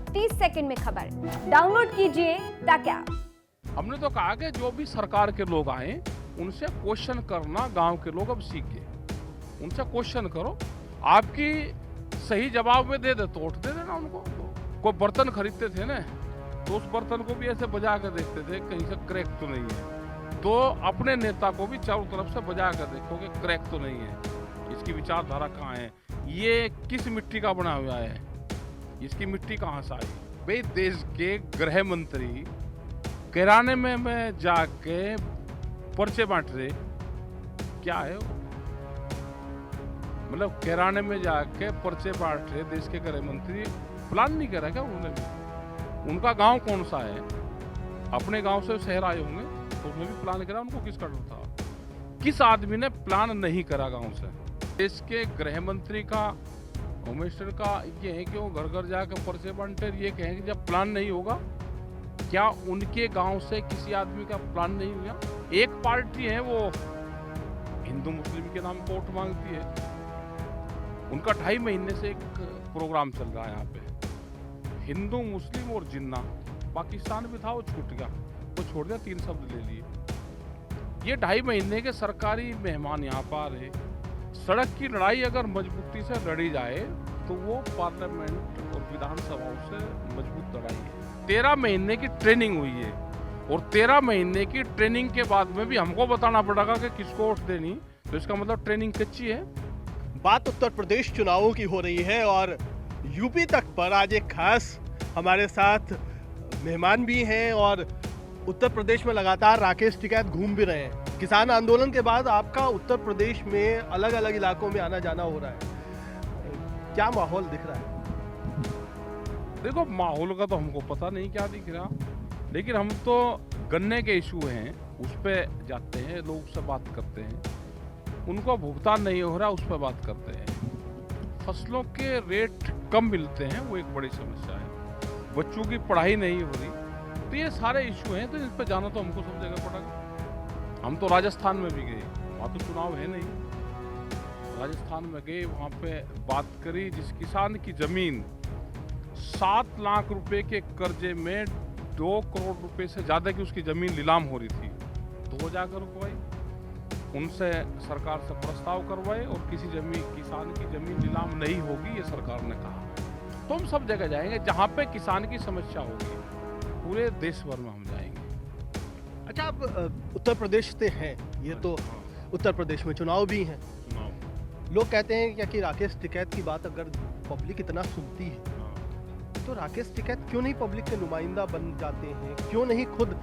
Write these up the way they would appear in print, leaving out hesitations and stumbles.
30 second में खबर download कीजिए तक ऐप। हमने तो कहा कि जो भी सरकार के लोग आए उनसे क्वेश्चन करना गांव के लोग अब सीख गए। उनसे क्वेश्चन करो, आपकी सही जवाब में दे तो वोट दे देना उनको। कोई बर्तन खरीदते थे ना, तो उस बर्तन को भी ऐसे बजा कर देखते थे कहीं से क्रैक तो नहीं है। तो अपने नेता को भी चारों तरफ से बजा कर देखो कि क्रैक तो नहीं है, इसकी विचारधारा कहाँ है, ये किस मिट्टी का बना हुआ है, इसकी मिट्टी कहाँ से आई। भाई देश के गृह मंत्री किराने में जाके पर्चे बांट रहे, क्या है वो? मतलब किराने में जाके पर्चे बांट रहे देश के गृह मंत्री। प्लान नहीं करा क्या उन्होंने भी? उनका गांव कौन सा है? अपने गांव से शहर आए होंगे तो उसने भी प्लान करा। उनको किसका डर था? किस आदमी ने प्लान नहीं करा गांव से? देश के गृह मंत्री का, होम मिनिस्टर का ये है कि वो घर घर जाकर पर्चे बांटे। ये कहें कि जब प्लान नहीं होगा, क्या उनके गांव से किसी आदमी का प्लान नहीं हुआ? एक पार्टी है वो हिंदू मुस्लिम के नाम पर वोट मांगती है। उनका 2.5 महीने से एक प्रोग्राम चल रहा है यहाँ पे, हिंदू मुस्लिम और जिन्ना। पाकिस्तान भी था, वो छूट गया, वो छोड़ दिया, 3 शब्द ले लिए। ये 2.5 महीने के सरकारी मेहमान यहाँ पर आ रहे। सड़क की लड़ाई अगर मजबूती से लड़ी जाए तो वो पार्लियामेंट और विधानसभाओं से मजबूत लड़ाई है। 13 महीने की ट्रेनिंग हुई है और 13 महीने की ट्रेनिंग के बाद में भी हमको बताना पड़ेगा कि किसको वोट देनी, तो इसका मतलब ट्रेनिंग कच्ची है। बात उत्तर प्रदेश चुनावों की हो रही है और यूपी तक पर आज एक खास हमारे साथ मेहमान भी हैं और उत्तर प्रदेश में लगातार राकेश टिकैत घूम भी रहे हैं। किसान आंदोलन के बाद आपका उत्तर प्रदेश में अलग अलग इलाकों में आना जाना हो रहा है, क्या माहौल दिख रहा है? देखो, माहौल का तो हमको पता नहीं क्या दिख रहा, लेकिन हम तो गन्ने के इशू हैं उस पर जाते हैं, लोग से बात करते हैं। उनको भुगतान नहीं हो रहा, उस पर बात करते हैं। फसलों के रेट कम मिलते हैं, वो एक बड़ी समस्या है। बच्चों की पढ़ाई नहीं हो रही, तो ये सारे इशू हैं। तो इस पर जाना तो हमको सब जगह पड़ेगा। हम तो राजस्थान में भी गए, वहाँ तो चुनाव है नहीं। राजस्थान में गए, वहाँ पे बात करी। जिस किसान की जमीन 7 लाख रुपए के कर्जे में 2 करोड़ रुपए से ज़्यादा की उसकी जमीन नीलाम हो रही थी, तो वो जाकर रुकवाई। उनसे सरकार से प्रस्ताव करवाए और किसान की जमीन नीलाम नहीं होगी, ये सरकार ने कहा। तो हम सब जगह जाएंगे जहाँ पे किसान की समस्या होगी, पूरे देश भर में हम जाएंगे। अच्छा, आप उत्तर प्रदेश से हैं, ये तो उत्तर प्रदेश में चुनाव भी हैं। लोग कहते हैं क्या कि राकेश टिकैत की बात अगर पब्लिक इतना सुनती है तो राकेश टिकैत क्यों नहीं पब्लिक के नुमाइंदा बन जाते हैं? क्यों नहीं खुद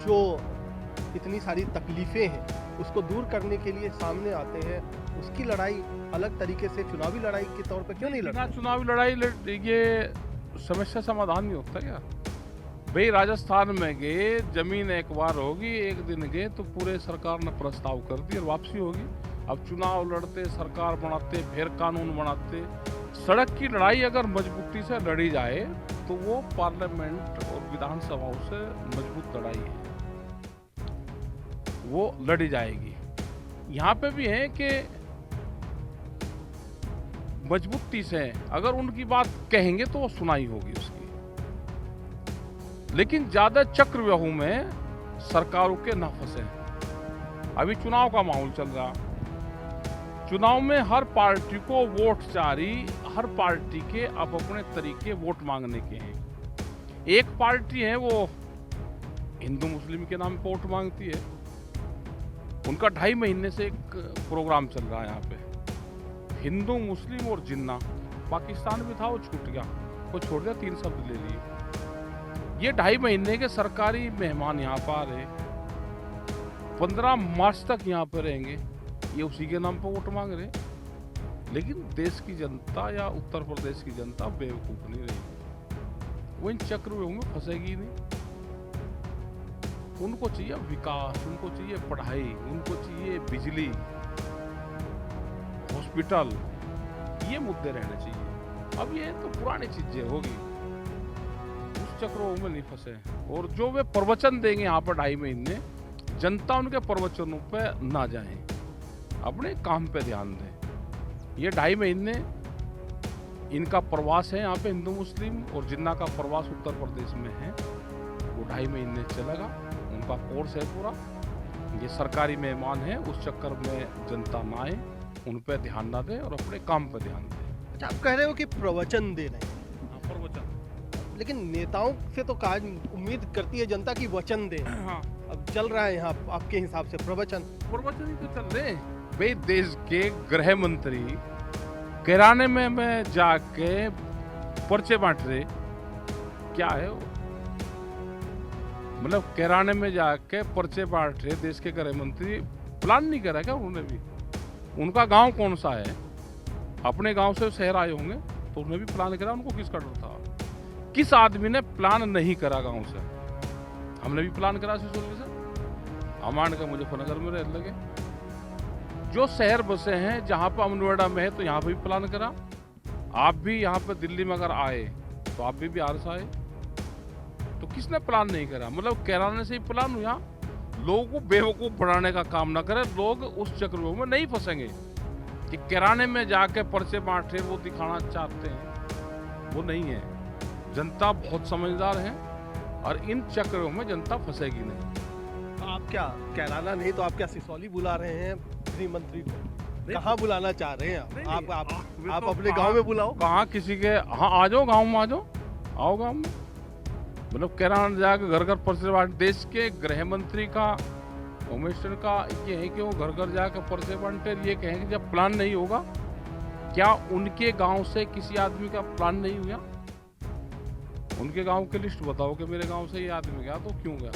जो इतनी सारी तकलीफें हैं उसको दूर करने के लिए सामने आते हैं? उसकी लड़ाई अलग तरीके से चुनावी लड़ाई के तौर पर क्यों नहीं लड़ते? चुनावी लड़ाई ये समस्या समाधान नहीं होता क्या? भाई राजस्थान में गए, जमीन एक बार होगी, एक दिन गए तो पूरे सरकार ने प्रस्ताव कर दिया और वापसी होगी। अब चुनाव लड़ते, सरकार बनाते, फिर कानून बनाते। सड़क की लड़ाई अगर मजबूती से लड़ी जाए तो वो पार्लियामेंट और विधानसभाओं से मजबूत लड़ाई है, वो लड़ी जाएगी। यहाँ पे भी है कि मजबूती से अगर उनकी बात कहेंगे तो वो सुनाई होगी उसकी। लेकिन ज्यादा चक्रव्यूह में सरकारों के न फंसे। अभी चुनाव का माहौल चल रहा, चुनाव में हर पार्टी को वोट जारी, हर पार्टी के अब अपने तरीके वोट मांगने के हैं। एक पार्टी है वो हिंदू मुस्लिम के नाम पर वोट मांगती है। उनका 2.5 महीने से एक प्रोग्राम चल रहा है यहाँ पे, हिंदू मुस्लिम और जिन्ना। पाकिस्तान भी था, वो छूट गया, वो छोड़ दिया, 3 शब्द ले लिए। ये 2.5 महीने के सरकारी मेहमान यहाँ पर आ रहे, 15 मार्च तक यहाँ पर रहेंगे। ये उसी के नाम पर वोट मांग रहे। लेकिन देश की जनता या उत्तर प्रदेश की जनता बेवकूफ नहीं रही, वो इन चक्रव्यूह में फंसेगी नहीं। उनको चाहिए विकास, उनको चाहिए पढ़ाई, उनको चाहिए बिजली, हॉस्पिटल, ये मुद्दे रहने चाहिए। अब ये तो पुरानी चीजें होगी, उस चक्रों में नहीं फंसे। और जो वे प्रवचन देंगे यहाँ पर 2.5 महीने, जनता उनके प्रवचनों पे ना जाए, अपने काम पे ध्यान दें। ये 2.5 महीने इनका प्रवास है यहाँ पे हिंदू मुस्लिम, और जिन्ना का प्रवास उत्तर प्रदेश में है, वो 2.5 महीने चलेगा। उनका कोर्स है पूरा। ये सरकारी मेहमान है, उस चक्कर में जनता ना आए, उन पर ध्यान ना दे और अपने काम पर ध्यान दे। अच्छा, आप कह रहे हो कि प्रवचन दे रहे हैं, प्रवचन, लेकिन नेताओं से तो कहा उम्मीद करती है जनता की वचन दे। हाँ, अब चल रहा है यहाँ आपके हिसाब से प्रवचन प्रवचन ही तो चल रहे हैं भाई। देश के गृह मंत्री किराने में जाके पर्चे बांट रहे, क्या है वो? मतलब किराने में जाके पर्चे बांट रहे देश के गृह मंत्री। प्लान नहीं करा क्या उन्होंने भी? उनका गांव कौन सा है? अपने गांव से शहर आए होंगे तो उन्होंने भी प्लान करा। उनको किसका डर था? किस आदमी ने प्लान नहीं करा गांव से? हमने भी प्लान करा सिसोली से, अमान का मुजफ्फरनगर में रह लगे। जो शहर बसे हैं, जहाँ पर नोएडा में है तो यहाँ पे भी प्लान करा। आप भी यहाँ पे दिल्ली में अगर आए तो आप भी बिहार से आए, तो किसने प्लान नहीं करा? मतलब किराने से ही प्लान हुआ। लोगों को बेवकूफ़ बनाने का काम ना करें, लोग उस चक्रव्यूह में नहीं फंसेंगे कि किराने में जाके पर्चे बांट रहे वो दिखाना चाहते हैं, वो नहीं है। जनता बहुत समझदार है और इन चक्रों में जनता फंसेगी नहीं। तो आप क्या कैराना नहीं तो आप क्या सिसौली बुला रहे हैं गृह मंत्री को? कहाँ बुलाना चाह रहे हैं आप तो अपने गांव में बुलाओ। कहाँ किसी के, हाँ आ जाओ गाँव में, आ जाओ, आओ गाँव में। मतलब किराना जाकर घर घर पर्चे बांट, देश के गृह मंत्री का, होम मिनिस्टर का ये है कि वो घर घर जाकर पर्चे बांटे। ये कहें कि जब प्लान नहीं होगा, क्या उनके गांव से किसी आदमी का प्लान नहीं हुआ? उनके गांव की लिस्ट बताओ कि मेरे गांव से ये आदमी गया तो क्यों गया।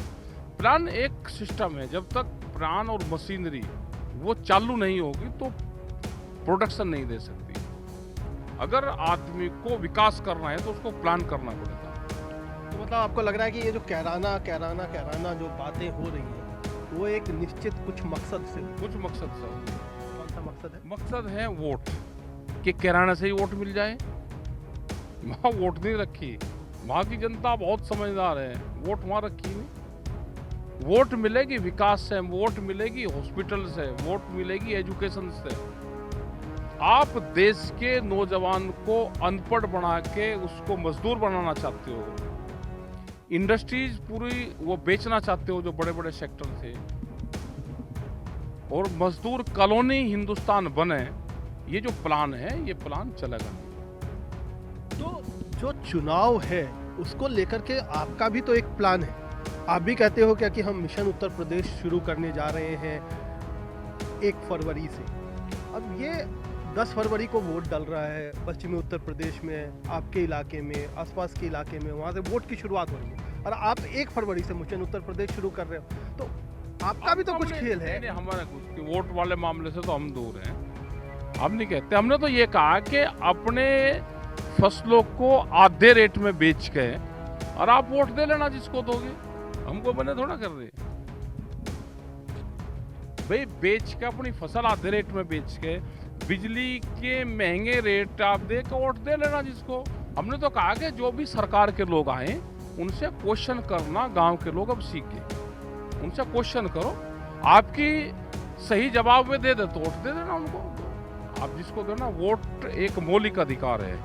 प्लान एक सिस्टम है, जब तक प्लान और मशीनरी वो चालू नहीं होगी तो प्रोडक्शन नहीं दे सकती। अगर आदमी को विकास करना है तो उसको प्लान करना पड़ेगा। तो मतलब आपको लग रहा है कि ये जो कैराना जो बातें हो रही हैं वो एक निश्चित कुछ मकसद से, कुछ मकसद से। कौन सा मकसद है? मकसद है वोट, कि किराना से ही वोट मिल जाए। वहाँ वोट नहीं रखी, वहाँ की जनता बहुत समझदार है, वोट वहाँ रखी नहीं। वोट मिलेगी विकास से, वोट मिलेगी हॉस्पिटल से, वोट मिलेगी एजुकेशन से। आप देश के नौजवान को अनपढ़ बना के उसको मजदूर बनाना चाहते हो, इंडस्ट्रीज पूरी वो बेचना चाहते हो जो बड़े बड़े सेक्टर थे, और मजदूर कॉलोनी हिंदुस्तान बने। ये जो प्लान है, ये प्लान चलेगा नहीं। तो जो चुनाव है उसको लेकर के आपका भी तो एक प्लान है। आप भी कहते हो क्या कि हम मिशन उत्तर प्रदेश शुरू करने जा रहे हैं 1 फरवरी से। अब ये 10 फरवरी को वोट डल रहा है पश्चिमी उत्तर प्रदेश में, आपके इलाके में, आसपास के इलाके में, वहाँ से वोट की शुरुआत हो रही है और आप 1 फरवरी से मिशन उत्तर प्रदेश शुरू कर रहे हो। तो आपका भी तो कुछ खेल है। नहीं, हमारा कुछ कि वोट वाले मामले से तो हम दूर हैं। हम नहीं कहते, हमने तो ये कहा कि अपने फसलों को आधे रेट में बेच के और आप वोट दे लेना जिसको दोगे। हमको बने थोड़ा कर रहे भाई, बेच के अपनी फसल आधे रेट में बेच के, बिजली के महंगे रेट आप दे के वोट दे लेना जिसको। हमने तो कहा कि जो भी सरकार के लोग आए उनसे क्वेश्चन करना गांव के लोग अब सीख गए। उनसे क्वेश्चन करो, आपकी सही जवाब में दे दे तो वोट दे देना उनको। आप जिसको देना, वोट एक मौलिक अधिकार है,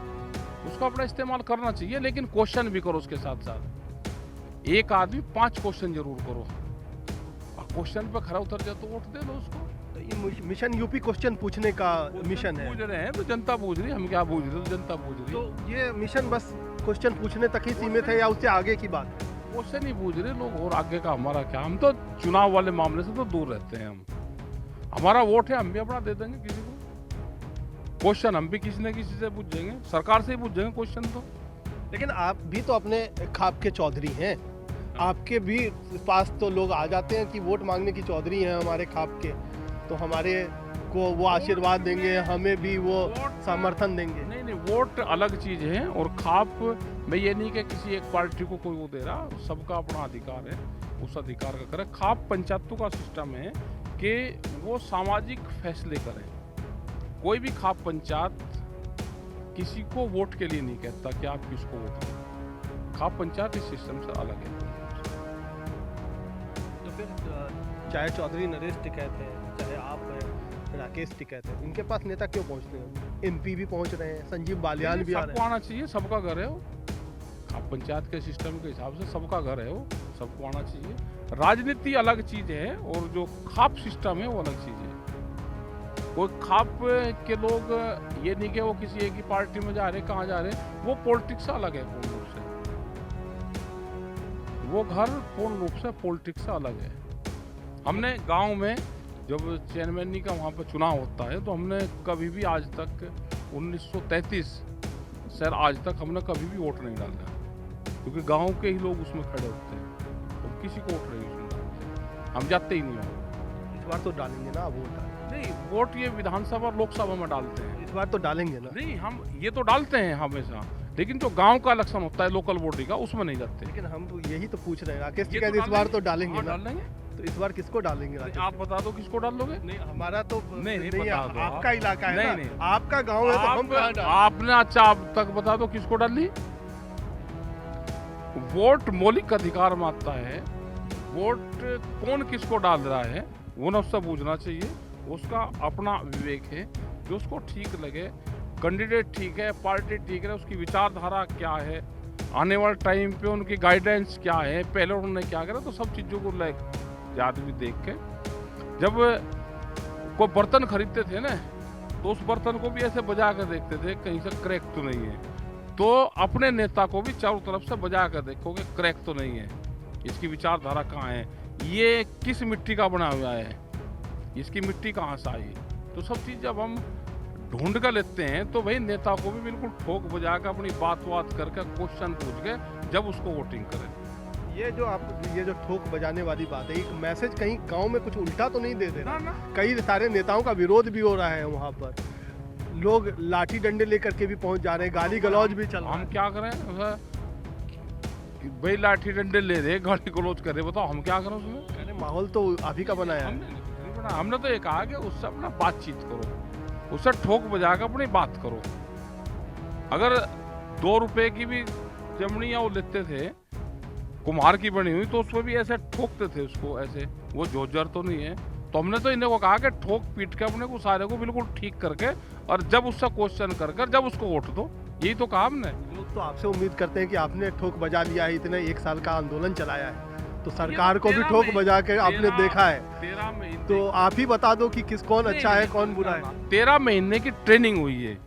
उसका अपना इस्तेमाल करना चाहिए, लेकिन क्वेश्चन भी करो उसके साथ साथ। एक आदमी 5 क्वेश्चन जरूर करो, और क्वेश्चन पे खरा उतर जाए तो वोट दे दो उसको। तो ये मिशन यूपी क्वेश्चन पूछने का मिशन है। पूछ रहे हैं तो जनता पूछ रही है, हम क्या पूछ रहे हैं, तो जनता पूछ रही है। तो ये मिशन बस क्वेश्चन पूछने तक ही सीमित है या उससे आगे की बात है? क्वेश्चन नहीं पूछ रहे लोग, और आगे का हमारा क्या। हम तो चुनाव वाले मामले से तो दूर रहते हैं। हम, हमारा वोट है, हम भी अपना दे देंगे किसी को। क्वेश्चन हम भी किसी न किसी से पूछेंगे, सरकार से ही पूछेंगे क्वेश्चन तो। लेकिन आप भी तो अपने खाप के चौधरी हैं, आपके भी पास तो लोग आ जाते हैं कि वोट मांगने की चौधरी हैं हमारे खाप के, तो हमारे को वो आशीर्वाद देंगे, हमें भी वो समर्थन देंगे। नहीं नहीं, वोट अलग चीज है, और खाप में ये नहीं कि किसी एक पार्टी को कोई वो दे रहा, सबका अपना अधिकार है, उस अधिकार का करे। खाप पंचायतों का सिस्टम है कि वो सामाजिक फैसले करें। कोई भी खाप पंचायत किसी को वोट के लिए नहीं कहता कि आप किसको वोट करें। खाप पंचायत इस सिस्टम से अलग है। तो फिर चाहे चौधरी नरेश टिकैत है, चाहे आप हैं राकेश टिकैत है, इनके पास नेता क्यों पहुंचते हैं? एमपी भी पहुंच रहे हैं, संजीव बालियान भी आ रहे सबको आना चाहिए, सबका घर है वो। आप पंचायत के सिस्टम के हिसाब से सबका घर है वो, सबको आना चाहिए। राजनीति अलग चीज है और जो खाप सिस्टम है वो अलग चीज है। कोई खाप के लोग ये नहीं कि वो किसी एक ही पार्टी में जा रहे, कहाँ जा रहे, वो पॉलिटिक्स अलग है पूर्ण रूप से। वो घर पूर्ण रूप से पॉलिटिक्स से अलग है। हमने गांव में जब चेयरमैनी का वहाँ पर चुनाव होता है तो हमने कभी भी आज तक 1933 से आज तक हमने कभी भी वोट नहीं डाला, क्योंकि गांव के ही लोग उसमें खड़े होते हैं, तो किसी को वोट नहीं उसमें डालते, हम जाते ही नहीं हो। इस बार तो डालेंगे ना वोट? नहीं, वोट ये विधानसभा और लोकसभा में डालते हैं। इस बार तो डालेंगे ना? नहीं, हम ये तो डालते हैं हमेशा, लेकिन जो गांव का इलेक्शन होता है लोकल बॉडी का, उसमें नहीं जाते। लेकिन हम तो यही तो पूछ रहे हैं, राकेश ये टिकैत तो इस बार तो डालेंगे हाँ, ना? डालेंगे। तो इस बार किसको डालेंगे राकेश? आप बता दो किसको डाल दोगे? नहीं, हमारा तो नहीं, बता दो आपका आप। इलाका है नहीं, ना? नहीं। आपका गांव है तो हम कहाँ डालें? आपने अच्छा आप तक बता दो किसको डाली। वोट मौलिक अधिकार मानता है, वोट कौन किसको डाल रहा है वो न उससे पूछना चाहिए, उसका अपना विवेक है, जो उसको ठीक लगे, कैंडिडेट ठीक है, पार्टी ठीक है, उसकी विचारधारा क्या है, आने वाले टाइम पे उनकी गाइडेंस क्या है, पहले उन्होंने क्या करा, तो सब चीज़ों को आदमी देख के, जब कोई बर्तन खरीदते थे ना तो उस बर्तन को भी ऐसे बजा कर देखते थे कहीं से क्रैक तो नहीं है, तो अपने नेता को भी चारों तरफ से बजा कर देखोगे क्रैक तो नहीं है, इसकी विचारधारा कहाँ है, ये किस मिट्टी का बना हुआ है, इसकी मिट्टी कहाँ से आई। तो सब चीज़ जब हम ढूंढ कर लेते हैं तो भाई नेता को भी बिल्कुल ठोक बजा कर अपनी बात करके क्वेश्चन पूछ के जब उसको वोटिंग करें। ये जो ठोक बजाने वाली बात है, एक मैसेज कहीं गांव में कुछ उल्टा तो नहीं दे देना? कई सारे नेताओं का विरोध भी हो रहा है, वहाँ पर लोग लाठी डंडे लेकर के भी पहुंच जा रहे हैं, गाली गलौज भी चल रहा है। हम क्या करें भाई? लाठी डंडे ले रहे, गाली गलौज कर रहे, बताओ हम क्या करें उसमें? अरे माहौल तो आप ही का बनाया है। हमने तो ये कहा कि उससे अपना बातचीत करो, उससे ठोक बजा कर अपनी बात करो। अगर 2 रुपए की भी जमनी या वो लेते थे कुम्हार की बनी हुई, तो उसमें भी ऐसे ठोकते थे उसको, ऐसे वो जोजर तो नहीं है। तो हमने तो इन्हें को कहा कि ठोक पीट के अपने को सारे को बिल्कुल ठीक करके, और जब उससे क्वेश्चन कर जब उसको वोट दो, यही तो कहा हमने। लोग तो आपसे उम्मीद करते हैं कि आपने ठोक बजा लिया है, इतने 1 साल का आंदोलन चलाया है, तो सरकार को भी ठोक बजा के आपने देखा है, 13 महीने तो आप ही बता दो कि कौन अच्छा है कौन बुरा है। 13 महीने की ट्रेनिंग हुई है,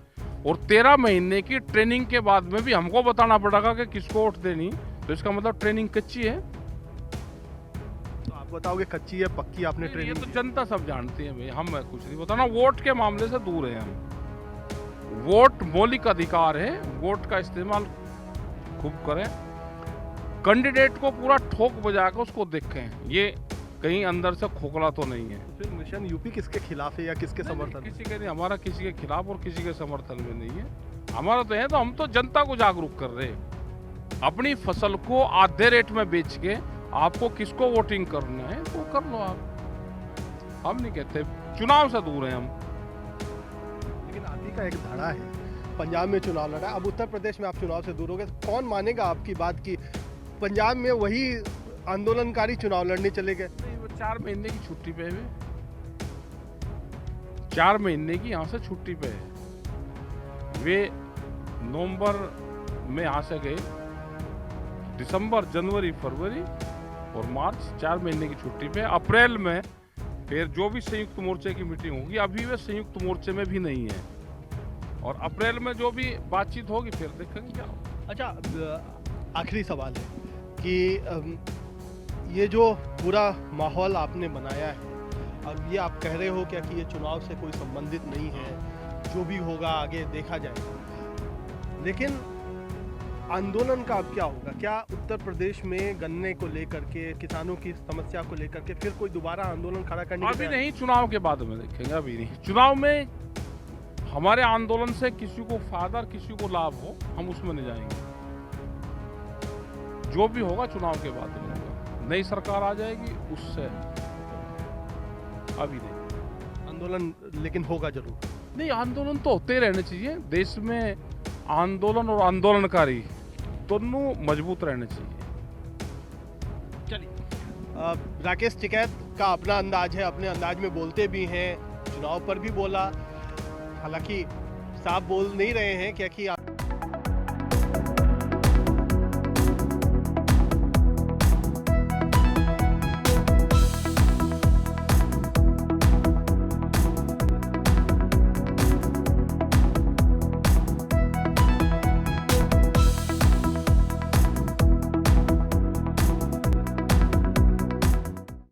और 13 महीने की ट्रेनिंग के बाद में भी हमको बताना पड़ेगा कि किसको वोट देनी, तो इसका मतलब ट्रेनिंग कच्ची है। तो आप बताओगे कच्ची है पक्की आपने ये ट्रेनिंग? तो जनता सब जानती है भाई, हम कुछ नहीं बताना। वोट के मामले से दूर है हम। वोट मौलिक अधिकार है, वोट का इस्तेमाल खूब करें, कैंडिडेट को पूरा ठोक बजा कर उसको देखें, ये कहीं अंदर से खोखला तो नहीं है। फिर मिशन यूपी किसके खिलाफ है या किसके समर्थन में? किसी के नहीं, हमारा किसी के खिलाफ और किसी के समर्थन में नहीं है। हमारा तो है, तो हम तो जनता को जागरूक कर रहे हैं। अपनी फसल को आधे रेट में बेच के आपको किसको वोटिंग करना है तो कर लो आप। हम नहीं कहते चुनाव से दूर हैं हम। लेकिन आप ही का एक धड़ा है, पंजाब में चुनाव लड़ा, अब उत्तर प्रदेश में आप चुनाव से दूर हो गए, कौन मानेगा आपकी बात की? पंजाब में वही आंदोलनकारी चुनाव लड़ने चले गए। वो 4 महीने की छुट्टी पे है, 4 महीने की यहाँ से छुट्टी पे है। वे नवंबर में यहाँ से गए, दिसंबर, जनवरी, फरवरी और मार्च 4 महीने की छुट्टी पे। अप्रैल में फिर जो भी संयुक्त मोर्चे की मीटिंग होगी, अभी वे संयुक्त मोर्चे में भी नहीं है, और अप्रैल में जो भी बातचीत होगी फिर देखेंगे क्या होगा। अच्छा, आखिरी सवाल है कि ये जो पूरा माहौल आपने बनाया है, अब ये आप कह रहे हो क्या कि ये चुनाव से कोई संबंधित नहीं है, जो भी होगा आगे देखा जाएगा, लेकिन आंदोलन का अब क्या होगा? क्या उत्तर प्रदेश में गन्ने को लेकर के, किसानों की समस्या को लेकर के फिर कोई दोबारा आंदोलन खड़ा करने की? अभी नहीं, चुनाव के बाद में देखेंगे, अभी नहीं। चुनाव में हमारे आंदोलन से किसी को फायदा, किसी को लाभ हो, हम उसमें नहीं जाएंगे। जो भी होगा चुनाव के बाद में होगा। नई सरकार आ जाएगी उससे, अभी नहीं। आंदोलन लेकिन होगा जरूर। नहीं, आंदोलन तो होते ही रहने चाहिए। देश में आंदोलन और आंदोलनकारी दोनों मजबूत रहने चाहिए। चलिए, राकेश टिकैत का अपना अंदाज है, अपने अंदाज में बोलते भी हैं, चुनाव पर भी बोला। हालांकि साहब बोल नहीं रहे हैं क्या कि